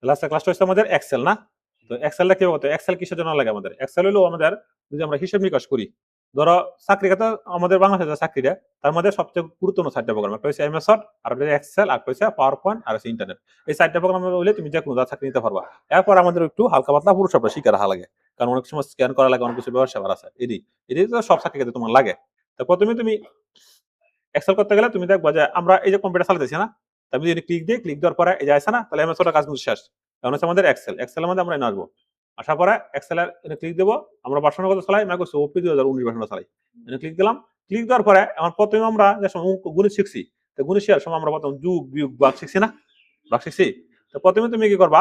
লাস্টের ক্লাসটা হচ্ছে আমাদের এক্সেল না। তো এক্সেলটা কি হতো, এক্সেল কিসের জন্য লাগে আমাদের? এক্সেল হলো আমাদের যদি আমরা হিসাব নিকাশ করি, ধরো চাকরি ক্ষেত্রে আমাদের বাংলাদেশে চাকরিটা, তার মধ্যে সবচেয়ে গুরুত্বপূর্ণ 4টা প্রোগ্রাম, একটা হচ্ছে এমএস ওয়ার্ড, আর একটা এক্সেল, আর একটা হচ্ছে পাওয়ার পয়েন্ট, আর হচ্ছে ইন্টারনেট। এই 4টা প্রোগ্রাম হলে তুমি যে কোনো চাকরি নিতে পারবা। এরপর আমাদের একটু হালকা পাতলা পুরুষরা শিখে রাখা লাগে, কারণ অনেক সময় স্ক্যান করা লাগে, অনেক কিছু ব্যবহার সেবার আছে। এটি তো সব চাকরি ক্ষেত্রে তোমার লাগে। তো প্রথমে তুমি এক্সেল করতে গেলে তুমি দেখবা যে আমরা এই যে কম্পিউটার চালাতেছি না, আমি যদি ক্লিক দিই, ক্লিক দেওয়ার পরে এই যে আছে না, তাহলে এমএস ওয়ার্ডের কাজ কিন্তু শেষ। এখন হচ্ছে আমাদের এক্সেলের মধ্যে আমরা এনে আসবো। আসার পরে এক্সেলের এনে ক্লিক দেবো। আমরা ভার্সনের কথা চালাই, আমি করছি ওপি 2019 ভার্সনটা চালাই। এনে ক্লিক দিলাম। ক্লিক দেওয়ার পরে এখন প্রথমে আমরা যে সময় গণিত শিখছি, তো গণিত শেখার সময় আমরা প্রথম যোগ বিয়োগ ভাগ শিখছি না, ভাগ শিখছি। তো প্রথমে তুমি কি করবা,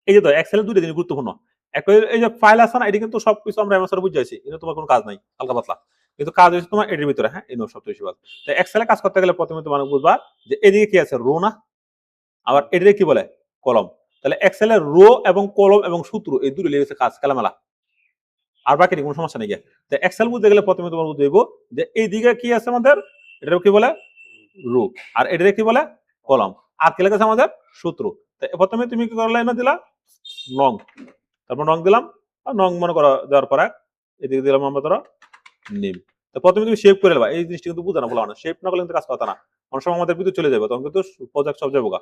এই যে তো এক্সেলের দুইটা জিনিস গুরুত্বপূর্ণ। একটা এই যে ফাইল আছে না, এটি কিন্তু সবকিছু আমরা এমএস বুঝে যাচ্ছি, এটা তোমার কোনো কাজ নাই, হালকা পাতলা। কিন্তু কাজ হচ্ছে তোমার এটির ভিতরে, হ্যাঁ, এই সবচেয়ে বেশি কাজ। তো এক্সেলে কাজ করতে গেলে প্রথমে তোমার বুঝবা যে এদিকে কি আছে, রো না, আবার এটিকে কি বলে, কলম। তাহলে এক্সেলের রো এবং কলম এবং সূত্র এই দুটো লেগেছে কাজ কালামেলা, আর বাকি কোনো সমস্যা নেই। তো এক্সেল বুঝতে গেলে প্রথমে তোমার বুঝতে হইব যে এইদিকে কি আছে আমাদের, এটা কি বলে রো, আর এটাকে কি বলে কলম, আর কি লেগেছে আমাদের সূত্র। তো প্রথমে তুমি কি করলে, এনে দিলা নং, তারপর নং দিলাম, আর নং মনে করো দেওয়ার পরে এদিকে দিলাম আমরা ধরো নেম। তো প্রথমে তুমি শেপ করে নেবা, এই জিনিসটা কিন্তু বুঝা না, বলা না, শেপ না করলে কিন্তু কাজ কথা না। অনেক সময় আমাদের বিদ্যুৎ চলে যাবে, তখন কিন্তু প্রজেক্ট সব যাবো গা।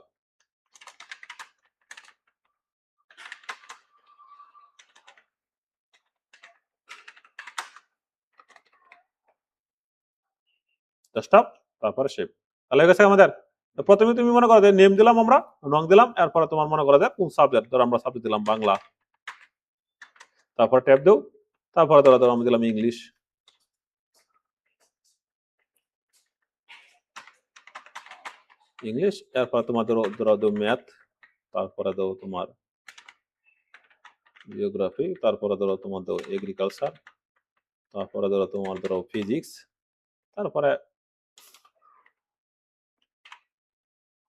ডেস্কটপ, তারপরে শেপ, তাহলে হয়ে গেছে আমাদের। তো প্রথমে তুমি মনে করো যে নেম দিলাম আমরা, নং দিলাম, এরপরে তোমার মনে করো যে কোন সাবজেক্ট, ধরো আমরা সাবজেক্ট দিলাম বাংলা, তারপর ট্যাব দেও, তারপরে ধরো ধরো আমরা দিলাম ইংলিশ, ইংলিশ, এরপর তোমার ধরো ধরো দাও ম্যাথ, তারপরে দাও তোমার জিওগ্রাফি, তারপরে ধরো তোমার দাও এগ্রিকালচার, তারপরে ধরো তোমার ধরো ফিজিক্স, তারপরে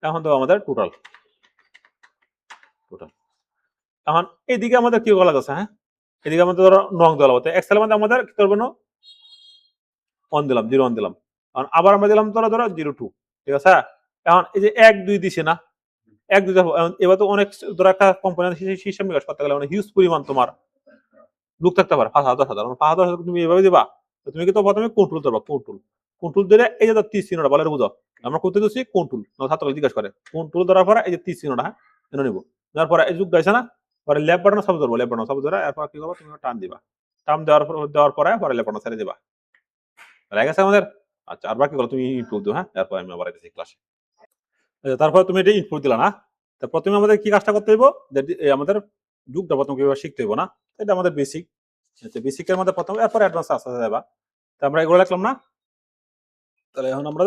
এখন তো আমাদের টোটাল টোটাল। এখন এইদিকে আমাদের কি করা যাচ্ছে, হ্যাঁ, এদিকে আমাদের ধরো নং দেওয়া হতো, এক্সেলের মধ্যে আমাদের কি করবো না, ওয়ান দিলাম, 0 1 দিলাম, এখন আবার আমরা দিলাম ধরো ধরো 0 2, ঠিক আছে। এখন এই যে 1 2 দিছে না, 1 2 এবার তো অনেক, ধরো একটা কোম্পানি হিসাব নিকাশ করতে গেলে অনেক হিউজ পরিমাণ তোমার লোক থাকতে পারে, 5,000 10,000, 5,000 তুমি এভাবে দিবা। তো তুমি কিন্তু প্রথমে কন্ট্রোল ধরবা, কন্ট্রোল কন্ট্রোল ধরে এই যে তীর চিহ্নটা বলে বুঝো, আমরা করতে দিচ্ছি কন্ট্রোল, ছাত্ররা জিজ্ঞাসা করে কন্ট্রোল ধরার পরে এই যে তীর চিহ্নটা, হ্যাঁ, এনে নিবো, নেওয়ার পরে এই যুগ গাইছে না, পরে লেফট বাটন সব ধরবো, লেফট বাটন সব ধরে এরপর কি করবো, তুমি টান দিবা, টান দেওয়ার পরে পরে লেফট বাটন ছেড়ে দিবা, হয়ে গেছে আমাদের। আচ্ছা, আর বাকি গুলো তুমি ইনপুট দিও, হ্যাঁ, এরপর আমি আবার এসেছি ক্লাসে। তারপর তুমি এটা ইনপুট দিলা না, তো প্রথমে আমাদের কি কাজটা করতে হইব, আমাদের যুগটা প্রথম কিভাবে শিখতে হইব না, এটা আমাদের বেসিক। আচ্ছা, বেসিকের মধ্যে প্রথম, এরপর অ্যাডভান্স আস্তে আস্তে যাবা। তো আমরা এগুলো লিখলাম না, তাহলে এখন আমরা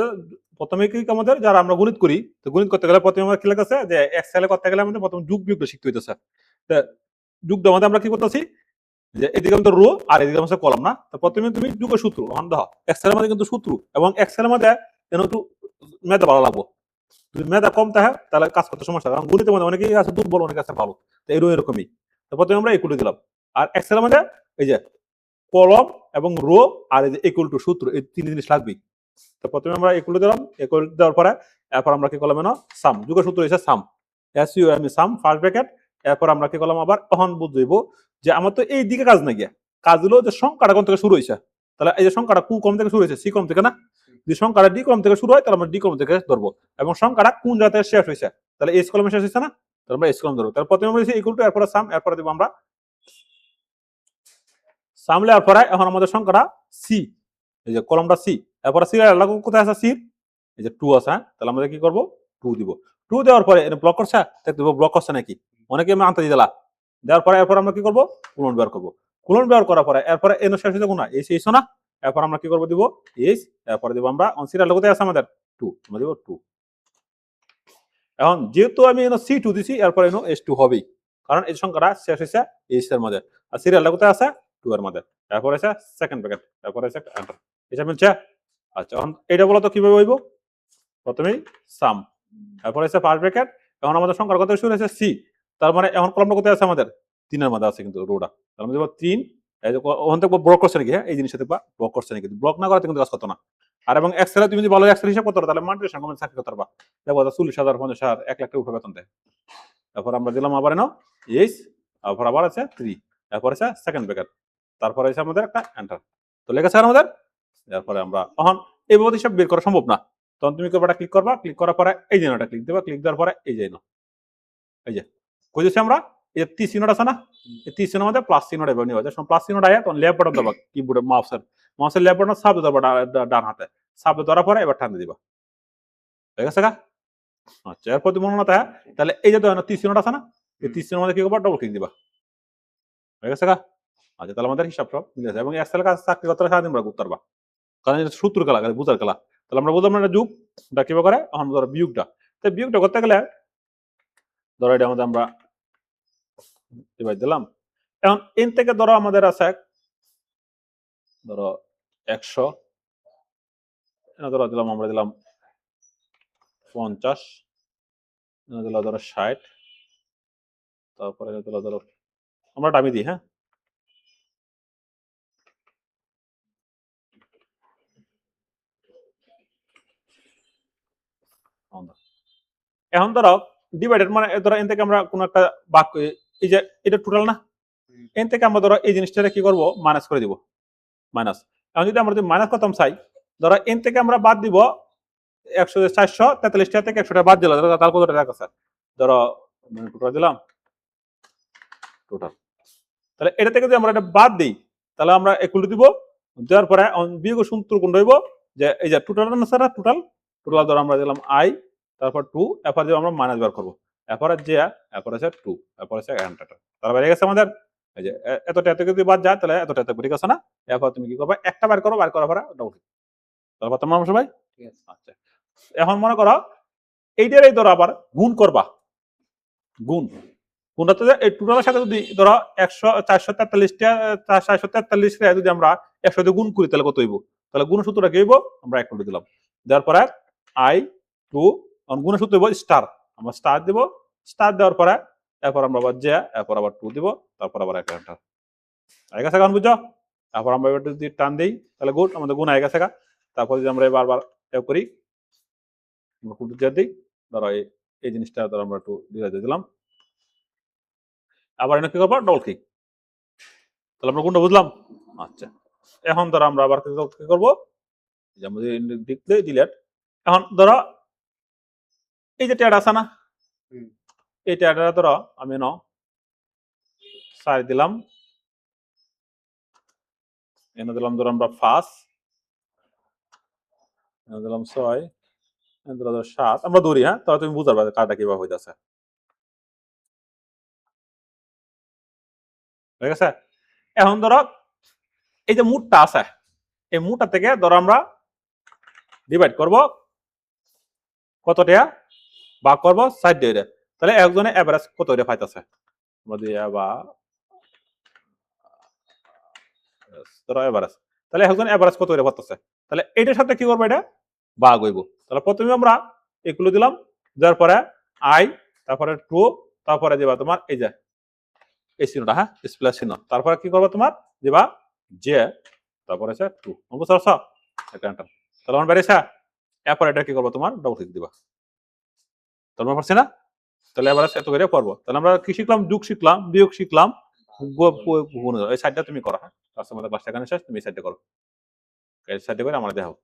প্রথমে কি আমাদের যারা আমরা গণিত করি, তো গণিত করতে গেলে প্রথমে আমরা কি লেখা যে এক্সেলে করতে গেলে আমাদের প্রথম যুগ বিয়োগটা শিখতে হইতেছে। তো যুগটা মধ্যে আমরা কি করতেছি, যে এদিকে আমাদের রো আর এদিকে আমাদের কলম না, তো প্রথমে তুমি যুগের সূত্র এখন দেখো, এক্সেলের মধ্যে কিন্তু সূত্র, এবং এক্সেলের মধ্যে একটু মেধা ভালো লাগবো, যদি মেধা কম থাকে তাহলে কাজ করতে সমস্যা, কারণ গণিতের মধ্যে অনেকেই আছে দুর্বল, অনেকে আছে ভালো, তো এরকমই। তো প্রথমে আমরা ইকুয়াল দিলাম, আর এক্সেলের মধ্যে এই যে কলম এবং রো আর এই যে ইকুয়াল টু সূত্র, এই তিন জিনিস লাগবেই। তো প্রথমে আমরা ইকুয়াল দিলাম, ইকুয়াল দেওয়ার পরে এরপর আমরা কি করলাম না, সাম, যুগের সূত্র হচ্ছে sum, S U M sum first bracket. এরপর আমরা কি করলাম, আবার তখন বুঝবো যে আমার তো এই দিকে কাজ নাই গিয়া, কাজ হলো যে সংখ্যাটা কোন থেকে শুরু হয়েছে, তাহলে এই যে সংখ্যাটা কু কম থেকে শুরু হয়েছে, সি কম থেকে না, যদি সংখ্যাটা ডি কম থেকে শুরু হয় তাহলে আমরা ডি কম থেকে ধরবো, এবং সংখ্যাটা কোন জায়গা থেকে শেষ হয়েছে, তাহলে এস কলমে শেষ হয়েছে না, তাহলে আমরা এস কলম ধরবো। তাহলে প্রথমে আমরা ইকুয়াল টু, এরপরে সাম, এরপরে দেবো আমরা সাম, লেয়ার পরে এখন আমাদের সংখ্যাটা সি, এই যে কলমটা সি, এরপরে সি লাগু কোথায় আছে, সির এই যে 2 আছে, হ্যাঁ, তাহলে আমরা কি করবো 2 দিব, 2 দেওয়ার পরে এটা ব্লক করছে, দেখবো ব্লক করছে নাকি, অনেকে আমি আনতে দিলা, দেওয়ার পরে এরপর আমরা কি করবো, কুলন বের করবো, কুলন বের করার পরে এরপরে এন শেষ হয়ে যাবো না, এই শেষ না, এরপর আমরা কি করবো দিব এইচ, এরপরে দিব আমরা অন সিরিয়াল কোথায় আছে আমাদের 2, আমরা দিব 2। এখন যেহেতু আমি এনো সি 2 দিছি, এরপর এনো এস 2 হবেই, কারণ এই সংখ্যাটা শেষ হয়েছে এইচ এর মধ্যে, আর সিরিয়ালটা কোথায় আছে 2 এর মধ্যে, তারপর আছে সেকেন্ড ব্র্যাকেট, তারপর আছে এন্টার, এটা মিলছে। আচ্ছা, এখন এটা বলো তো কিভাবে হইব, প্রথমেই সাম, তারপরে আছে ফার্স্ট ব্র্যাকেট, এখন আমাদের সংখ্যার কথা শুরু হয়েছে সি, তার মানে এখন কলমটা কোথায় আছে আমাদের 3 এর মধ্যে আছে কিন্তু রোটা, তার মানে 3, এই যে ওখান থেকে ব্লক করছে নাকি, হ্যাঁ, এই জিনিসটা দেখবা ব্লক করছে নাকি, ব্লক না করাতে কিন্তু কাজ করতো না। আর এবং এক্সেলে তুমি যদি ভালো এক্সেল হিসাব করতে পারো, তাহলে মান্থলি সংখ্যা চাকরি করতে পারবা, দেখো 40,000 50,000 1 লাখ টাকা উপরে বেতন দেয়। এরপর আমরা দিলাম আবার এনো এইচ, তারপর আবার আছে 3, এরপর আছে সেকেন্ড ব্র্যাকেট, তারপরে আছে আমাদের একটা এন্টার। তো লেখা আছে আমাদের। এরপরে আমরা তখন এইভাবে হিসাব বের করা সম্ভব না, তখন তুমি করবা ক্লিক করবা, ক্লিক করার পরে এই যে এটা ক্লিক দেবা, ক্লিক দেওয়ার পরে এই যে এই যে কই দিচ্ছি আমরা, এই যে টি চিহ্নটা আছে না, এই টি চিহ্নের মধ্যে প্লাস চিহ্নটা এবার নিবা, যখন প্লাস চিহ্নটা আয় তখন লেফট বাটন দেবা কিবোর্ডে, মাউসের লেফট বাটন সাব দেবা ডান হাতে, সাব দেওয়ার পরে এবার টান দিবা, ঠিক আছে গা? আচ্ছা, এরপর তুমি মনে না তাহলে এই যে টি চিহ্নটা আছে না, এই টি চিহ্নের মধ্যে কি করবা, ডবল ক্লিক দিবা, ঠিক আছে গা? আচ্ছা, তাহলে আমাদের হিসাব সব মিলে যায় এবং এক্সেল কাজ চাকরি করতে সারাদিন আমরা করতে পারবা, কারণ এটা সূত্র খেলা, বুঝার খেলা। তাহলে আমরা বুঝলাম না যুগটা কিভাবে করে, এখন ধরো বিয়োগটা, তো বিয়োগটা করতে গেলে ধরো এটা আমাদের আমরা ডিভাইড দিলাম, এখন এন থেকে ধরো আমাদের আছে ধরো 100, ধরো দিলাম আমরা দিলাম 50, দিলাম ধরো 60, তারপরে ধরো আমরা ডামি দিই, হ্যাঁ এখন ধরো ডিভাইডেড মানে ধরো এন থেকে আমরা কোন একটা বাক্য, এই যে এটা টোটাল না, এন থেকে আমরা ধরো এই জিনিসটা কি করব, মাইনাস করে দিব, মাইনাস। এখন যদি আমরা মাইনাস করতাম চাই, ধরো এন থেকে আমরা বাদ দিব 443 টাকা থেকে 100 টাকা বাদ দিলাম, তার কত টাকা আছে ধরো টোটাল দিলাম টোটাল, তাহলে এটা থেকে যদি আমরা এটা বাদ দিই তাহলে আমরা ইকুয়াল দিব, দেওয়ার পরে বিয়োগ সূত্র কোন রইব, যে এই যে টোটাল আছে না, টোটাল টোটাল ধরো আমরা দিলাম আই, তারপর 2, এরপর দিয়ে আমরা মাইনাস বার করবো, এরপর যে এরপর আছে 2, এরপর আছে এন্টার, তার বাইরে গেছে আমাদের এই যে এতটা এত যদি বাদ যায় তাহলে এতটা এত, ঠিক আছে না? এরপর তুমি কি করবে, একটা বার করো, বার করার পরে ডবল, তারপর তোমার সবাই ঠিক আছে। আচ্ছা, এখন মনে করো এইটারই ধরো আবার গুণ করবা, গুণ গুণটা এই টোটালের সাথে যদি ধরো 443 টা যদি আমরা 100 দিয়ে গুণ করি তাহলে কত হইব, তাহলে গুণ সূত্রটা কি হইব, আমরা 1 করে দিলাম, দেওয়ার পরে আই 2, গুণ সূত্র হইব স্টার, আমরা স্টার দিব, স্টার দেওয়ার পরে এরপর আমরা আবার যে এরপর আবার 2 দিব, তারপর আবার একটা এন্টার, আই গেছে এখন বুঝছো? তারপর আমরা এবার যদি টান দেই তাহলে গুণ, আমাদের গুণ আই গেছে, তারপর যদি আমরা বারবার এ করি দিই, ধরো এই জিনিসটা ধরো আমরা একটু দিয়ে দিলাম, আবার এনে কি করবো, ডবল ক্লিক, তাহলে আমরা কোনটা বুঝলাম? আচ্ছা, এখন ধরো আমরা আবার কি করবো, ডিলেট, এখন ধরো এই যে ট্যাড আছে না, এই ট্যাডটা ধরো আমি সাইড দিলাম, এনে দিলাম ধরো আমরা 5, এনে দিলাম 6, এনে দিলাম 7, আমরা ধরি, হ্যাঁ তাহলে তুমি বুঝতে পারবে কারটা কিভাবে হইতেছে, ঠিক আছে? এখন ধরো এই যে মুটটা আছে, এই মুটটা থেকে ধরো আমরা ডিভাইড করব কত টাকা, ভাগ করব 60 দিয়ে, তাহলে একজনে এভারেজ কত টাকা পাইতেছে, ধরো এভারেজ, তাহলে একজন এভারেজ কত টাকা পাইতেছে, তাহলে এটার সাথে কি করবো, এটা ভাগ হইব, তাহলে প্রথমে আমরা এগুলো দিলাম, দেওয়ার পরে আই, তারপরে 2, তারপরে দিবা তোমার এই যে এই চিহ্নটা, হ্যাঁ প্লাস চিহ্ন, তারপরে কি করবো তোমার দিবা যে, তারপরে 2, বুঝতে পারছো? তাহলে আমার বেড়েছে, এরপর এটা কি করবো, তোমার ডবল ক্লিক দিবা, তোমার পারছি না? তাহলে এবার এত করে করবো, তাহলে আমরা কি শিখলাম, যোগ শিখলাম, বিয়োগ শিখলাম, এই সাইডটা তুমি করো, হ্যাঁ আমাদের ক্লাসটা এখানে শেষ, তুমি এই সাইডটা করো, এই সাইডটা করে আমরা দেখাও।